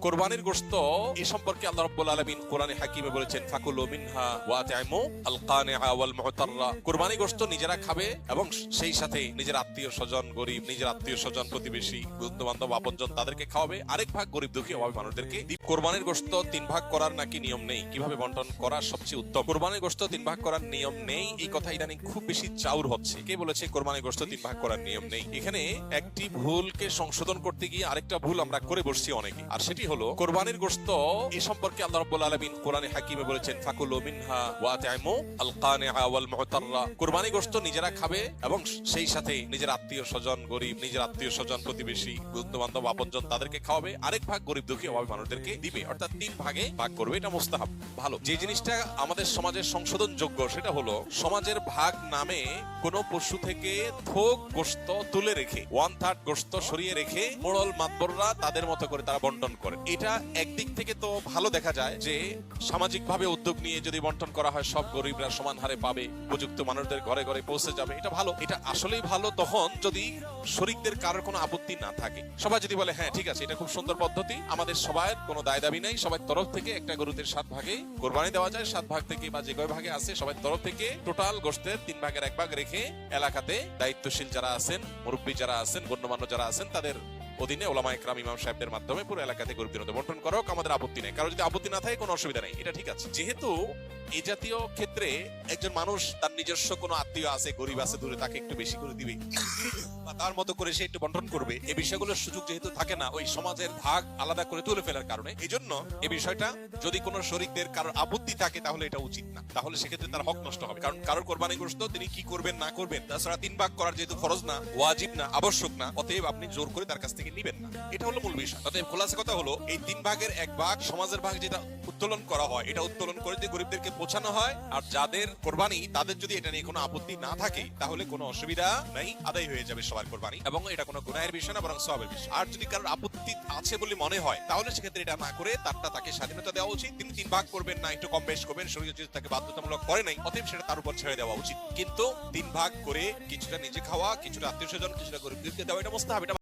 কোরবানির গোশত এই সম্পর্কে আল্লাহ রাব্বুল আলামিন কোরআনে হাকিমে বলেছেন ফাকুলু মিনহা ওয়া আতইমু আল কানিআ ওয়াল মুতাররা। কোরবানি গোশত নিজেরা খাবে এবং সেই সাথে নিজের আত্মীয় স্বজন, গরিব, নিজের আত্মীয় স্বজন, প্রতিবেশী, বন্ধু বান্ধব, আপনজন তাদেরকে খাওয়াবে। আরেক ভাগ গরিব দুঃখী অভাবী মানুষদেরকে। কোরবানির গোশত 3 ভাগ করার নাকি নিয়ম নেই, কিভাবে বন্টন করা সবচেয়ে উত্তম? কোরবানির গোশত 3 ভাগ করার নিয়ম নেই, এই কথা ইদানিং খুব বেশি চাউর হচ্ছে। কে বলেছে কোরবানির গোশত 3 ভাগ করার নিয়ম নেই? এখানে একটি ভুলকে সংশোধন করতে গিয়ে আরেকটা ভুল আমরা করে বসছি অনেকে, আর সেটি হলো কোরবানির গোশত এই সম্পর্কে আল্লাহ রাব্বুল আলামিন কোরআনে হাকিমে বলেছেন ফাকুলু মিনহা ওয়া আতইমু আল কানিআ ওয়াল মুতাররা। কোরবানি গোশত নিজেরা খাবে এবং সেই সাথে নিজের আত্মীয় স্বজন, গরিব, নিজের আত্মীয় স্বজন, প্রতিবেশী, বন্ধু বান্ধব, আপনজন তাদেরকে খাওয়াবে। আরেক ভাগ গরিব দুঃখী অভাবী মানুষদেরকে দিবে, অর্থাৎ 3 ভাগে ভাগ করবে। এটা মুস্তাহাব, ভালো। যে জিনিসটা আমাদের সমাজের সংশোধন যোগ্য সেটা হলো সমাজের ভাগ নামে কোন পশু থেকে থোক গোশত তুলে রেখে 1/3 গোশত সরিয়ে রেখে মোড়ল মাতবররা তাদের মতো করে তারা বন্টন করে। এটা একদিক থেকে তো ভালো দেখা যায় যে সামাজিক ভাবে উদ্যোগ নিয়ে যদি বন্টন করা হয় সব গরিবরা সমান হারে পাবে, উপযুক্ত মানুষদের ঘরে ঘরে পৌঁছে যাবে, এটা ভালো। এটা আসলেই ভালো তখন যদি শরীকদের কারোর কোনো আপত্তি না থাকে। সবাই যদি বলে হ্যাঁ ঠিক আছে, এটা খুব সুন্দর পদ্ধতি, আমাদের সবার কোনো দায় দাবি নাই, সবার তরফ থেকে একটা গরুতে 7 ভাগে কোরবানি দেওয়া যায়, 7 ভাগ থেকে বা যে কয় ভাগে আছে সবার তরফ থেকে টোটাল গোশতের 3 ভাগের 1 ভাগ রেখে এলাকাতে দায়িত্বশীল যারা আছেন, মুরব্বী যারা আছেন, গণ্যমান্য যারা আছেন তাদের অধীনে ওলামা ইকরাম, ইমাম সাহেবদের মাধ্যমে পুরো এলাকাতে গরিবদের মধ্যে বন্টন করো, আমাদের আপত্তি নেই। কারো যদি আপত্তি না থাকে কোনো অসুবিধা নেই, এটা ঠিক আছে। যেহেতু এই জাতীয় ক্ষেত্রে একজন মানুষ তার নিজস্ব কোনো আত্মীয় আছে, গরিব আছে দূরে, তাকে একটু বেশি করে দিবে বা তার মতো করে সে একটু বন্টন করবে, এই বিষয়গুলোর সুযোগ যেহেতু থাকে না ওই সমাজের ভাগ আলাদা করে তুলে ফেলার কারণে, এই জন্য এই বিষয়টা যদি কোনো শরীকদের কারোর আপত্তি থাকে তাহলে এটা উচিত না, তাহলে সেক্ষেত্রে তার হক নষ্ট হবে। কারণ কারোর কোরবানি গোশত তিনি কি করবেন না করবেন, তাছাড়া 3 ভাগ করার যেহেতু ফরজ না, ওয়াজিব না, আবশ্যক না, অতএব আপনি জোর করে তার কাছ থেকে নিবেন না। এটা হলো মূল বিষয়। অতএব খোলাসা কথা হলো এই 3 ভাগের 1 ভাগ সমাজের ভাগ যেটা উত্তোলন করা হয়, এটা উত্তোলন করে যে গরিবদেরকে পৌঁছানো হয়। আর যাদের কোরবানি তাদের যদি এটা নিয়ে কোনো আপত্তি না থাকে তাহলে কোনো অসুবিধা নাই, আদায় হয়ে যাবে সবার কোরবানি, এবং এটা কোনো গুনাহের বিষয় না, বরং সওয়াবের বিষয়। আর যদি কারোর আপত্তি আছে বলে মনে হয় তাহলে সেক্ষেত্রে এটা না করে তাকে স্বাধীনতা দেওয়া উচিত। তিনি 3 ভাগ করবেন না, একটু কম বেশ করবেন, শরীয়ত যদি তাকে বাধ্যতামূলক করে নাই, অতএব সেটা তার উপর ছেড়ে দেওয়া উচিত। কিন্তু 3 ভাগ করে কিছুটা নিজে খাওয়া, কিছুটা আত্মীয় স্বজন, কিছুটা গরিবদেরকে দেওয়া, এটা মুস্তাহাব। এটা